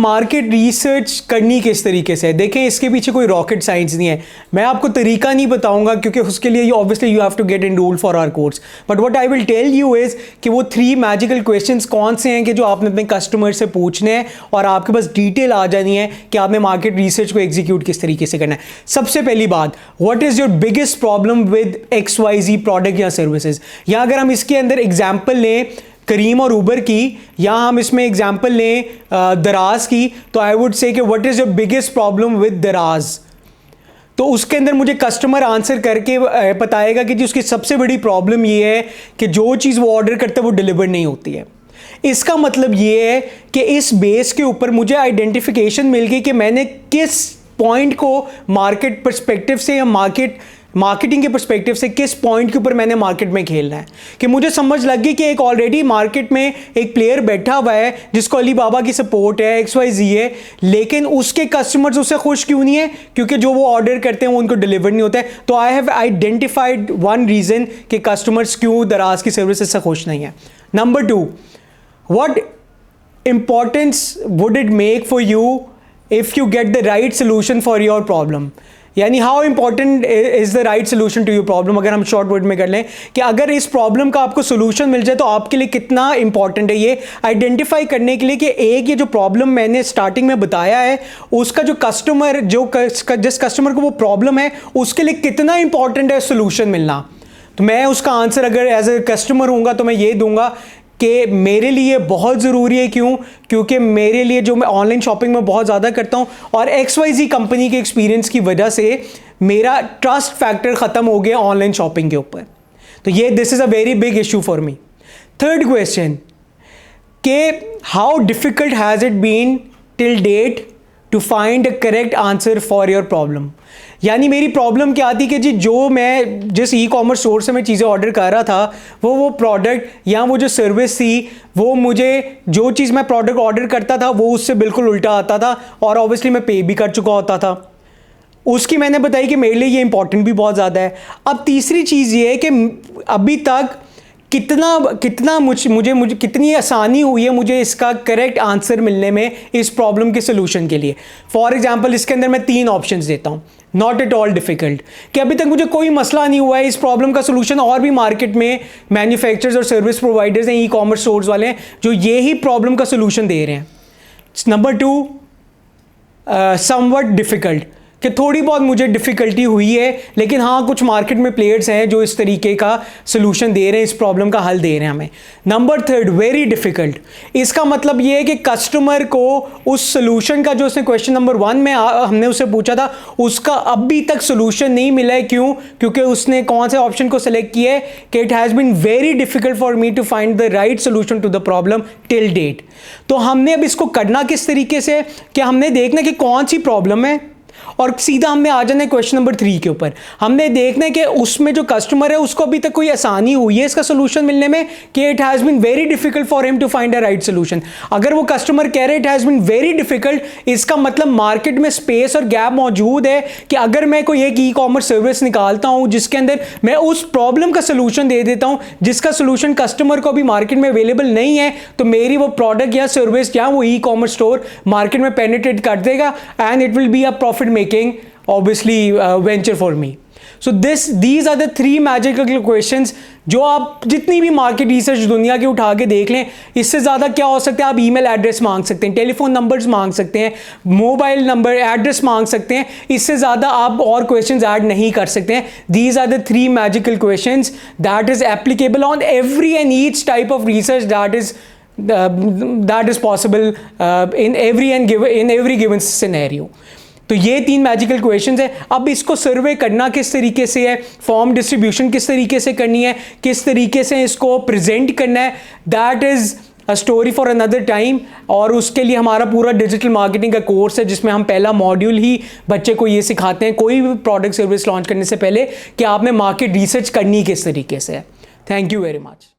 Market research करनी किस तरीके से है, देखें इसके पीछे कोई रॉकेट साइंस नहीं है। मैं आपको तरीका नहीं बताऊंगा क्योंकि उसके लिए obviously you have to get enrolled for our course, but what I will tell you is कि वो 3 मैजिकल क्वेश्चंस कौन से हैं कि जो आपने अपने कस्टमर से पूछने हैं और आपके पास डिटेल आ जानी है कि आपने मार्केट रिसर्च को एग्जीक्यूट किस तरीके से करना है। सबसे पहली बात, what is your biggest problem with XYZ product या सर्विसेज, या अगर हम इसके अंदर एग्जाम्पल लें करीम और उबर की, या हम इसमें एग्जाम्पल लें दराज की, तो आई वुड से कि what is your biggest problem with दराज, तो उसके अंदर मुझे कस्टमर आंसर करके बताएगा कि जी उसकी सबसे बड़ी प्रॉब्लम ये है कि जो चीज़ वो ऑर्डर करता है वो डिलीवर नहीं होती है। इसका मतलब ये है कि इस बेस के ऊपर मुझे आइडेंटिफिकेशन मिल गई कि मैंने किस पॉइंट को मार्केट पर्सपेक्टिव से या मार्केटिंग के पर्सपेक्टिव से किस पॉइंट के ऊपर मैंने मार्केट में खेलना है, कि मुझे समझ लग गई कि एक ऑलरेडी मार्केट में एक प्लेयर बैठा हुआ है जिसको अलीबाबा की सपोर्ट है, XYZ है, लेकिन उसके कस्टमर्स उससे खुश क्यों नहीं है, क्योंकि जो वो ऑर्डर करते हैं वो उनको डिलीवर नहीं होता है। तो I have identified one reason कि कस्टमर्स क्यों दराज की सर्विसेज से खुश नहीं है। Number 2, what importance would it make for you if you get the right solution for your problem, यानी how important is the right solution to your problem. अगर हम शॉर्ट वर्ड में कर लें कि अगर इस प्रॉब्लम का आपको सोल्यूशन मिल जाए तो आपके लिए कितना इंपॉर्टेंट है ये आइडेंटिफाई करने के लिए कि एक ये जो प्रॉब्लम मैंने स्टार्टिंग में बताया है उसका जो कस्टमर जिस कस्टमर को वो प्रॉब्लम है उसके लिए कितना इंपॉर्टेंट है सोल्यूशन मिलना। तो मैं उसका आंसर अगर एज ए कस्टमर हूँगा तो मैं ये दूंगा कि मेरे लिए बहुत ज़रूरी है। क्यों? क्योंकि मेरे लिए जो मैं ऑनलाइन शॉपिंग में बहुत ज़्यादा करता हूँ और XYZ कंपनी के एक्सपीरियंस की वजह से मेरा ट्रस्ट फैक्टर ख़त्म हो गया ऑनलाइन शॉपिंग के ऊपर। तो ये this is a very big issue for me. Third question कि how difficult has it been till date to find a correct answer for your problem, यानी मेरी प्रॉब्लम क्या थी कि जी जो मैं जिस ई-कॉमर्स स्टोर से मैं चीज़ें ऑर्डर कर रहा था वो प्रोडक्ट या वो जो सर्विस थी वो मुझे जो चीज़ मैं प्रोडक्ट ऑर्डर करता था वो उससे बिल्कुल उल्टा आता था और ऑब्वियसली मैं पे भी कर चुका होता था। उसकी मैंने बताई कि मेरे लिए ये इंपॉर्टेंट भी बहुत ज़्यादा है। अब तीसरी चीज़ ये है कि अभी तक कितना मुझे कितनी आसानी हुई है मुझे इसका करेक्ट आंसर मिलने में इस प्रॉब्लम के सोल्यूशन के लिए। फॉर एग्जांपल इसके अंदर मैं 3 ऑप्शंस देता हूँ, नॉट एट ऑल डिफ़िकल्ट, कि अभी तक मुझे कोई मसला नहीं हुआ है इस प्रॉब्लम का सोल्यूशन। और भी मार्केट में मैन्युफैक्चरर्स और सर्विस प्रोवाइडर्स हैं, ई-कॉमर्स स्टोर्स वाले हैं जो ये ही प्रॉब्लम का सोल्यूशन दे रहे हैं। नंबर 2, समवट डिफ़िकल्ट, कि थोड़ी बहुत मुझे डिफ़िकल्टी हुई है, लेकिन हाँ कुछ मार्केट में प्लेयर्स हैं जो इस तरीके का सोल्यूशन दे रहे हैं, इस प्रॉब्लम का हल दे रहे हैं हमें। नंबर 3, वेरी डिफ़िकल्ट, इसका मतलब ये है कि कस्टमर को उस सोल्यूशन का जो उसने क्वेश्चन नंबर 1 में हमने उससे पूछा था उसका अभी तक सोल्यूशन नहीं मिला है। क्यों? क्योंकि उसने कौन से ऑप्शन को सेलेक्ट किया है कि it has been very difficult for me to find the right solution to the problem till date. तो हमने अब इसको करना किस तरीके से कि हमने देखना कि कौन सी प्रॉब्लम है और सीधा हमने आ जाना है क्वेश्चन नंबर 3 के ऊपर। हमने देखना है कि उसमें जो कस्टमर है उसको अभी तक कोई आसानी हुई है इसका सोल्यूशन मिलने में कि it has been very difficult for him to find a right solution. अगर वो कस्टमर कह रहे it has been very difficult, इसका मतलब मार्केट में स्पेस और गैप मौजूद है कि अगर मैं कोई एक ई-कॉमर्स सर्विस निकालता हूं जिसके अंदर मैं उस प्रॉब्लम का सोल्यूशन दे देता हूं जिसका सोल्यूशन कस्टमर को अभी मार्केट में अवेलेबल नहीं है, तो मेरी वो प्रोडक्ट या सर्विस या वो ई-कॉमर्स स्टोर मार्केट में पेनिट्रेट कर देगा and it will be a profit making obviously venture for me. So these are the 3 magical questions जो आप जितनी भी मार्केट रिसर्च दुनिया की उठा के देख लें, इससे ज़्यादा क्या हो सकता है। आप ईमेल एड्रेस मांग सकते हैं, टेलीफोन नंबर्स मांग सकते हैं, मोबाइल नंबर एड्रेस मांग सकते हैं, इससे ज़्यादा आप और क्वेश्चंस ऐड नहीं कर सकते हैं। These are the 3 magical questions that is applicable on every and each type of research that is possible in every given scenario. तो ये 3 मैजिकल क्वेश्चंस है। अब इसको सर्वे करना किस तरीके से है, फॉर्म डिस्ट्रीब्यूशन किस तरीके से करनी है, किस तरीके से इसको प्रेजेंट करना है, that is a story for another time. और उसके लिए हमारा पूरा डिजिटल मार्केटिंग का कोर्स है जिसमें हम पहला मॉड्यूल ही बच्चे को ये सिखाते हैं कोई भी प्रोडक्ट सर्विस लॉन्च करने से पहले कि आपने मार्केट रिसर्च करनी किस तरीके से है। Thank you very much.